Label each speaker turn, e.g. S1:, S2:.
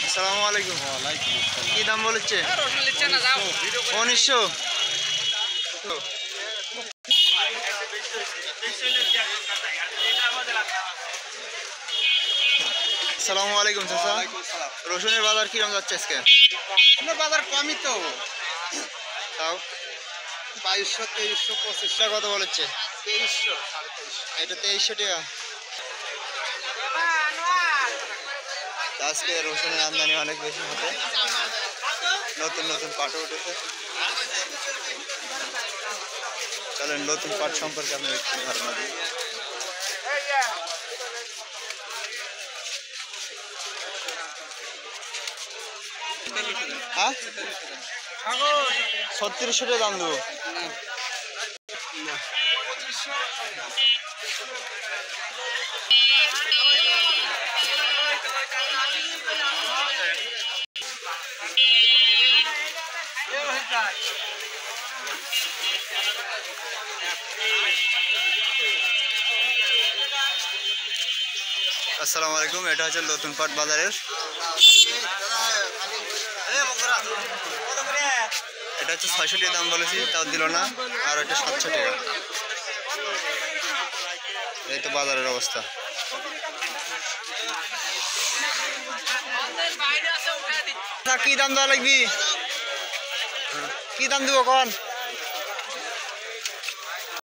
S1: আসসালামু আলাইকুম। কি দাম বলেছে? 1900। আসসালামু আলাইকুম চাচা। রসুনের বাজার কিরকম যাচ্ছে আজকে?
S2: বাজার কমই তো,
S1: তাও
S2: 2200, 2300, 2500,
S1: এটা কত বলেছে?
S2: 2300,
S1: এটা 2300 টাকা। আজকে রসুনের আমদানি অনেক বেশি হতে, নতুন নতুন পাটও উঠেছে। চলেন নতুন পাট সম্পর্কে আমি একটু ধারণা দিই। হ্যাঁ, 3600 টাকা দাম দেবো। আসসালামু আলাইকুম। এটা হচ্ছে নতুন পাট বাজারের। এটা হচ্ছে 600 টাকা দাম বলেছি, তাও দিল না। আর এটা 700 টাকা। এই তো বাজারের অবস্থা। কি দাম দেওয়া লাগবি? কি দাম দিব কন?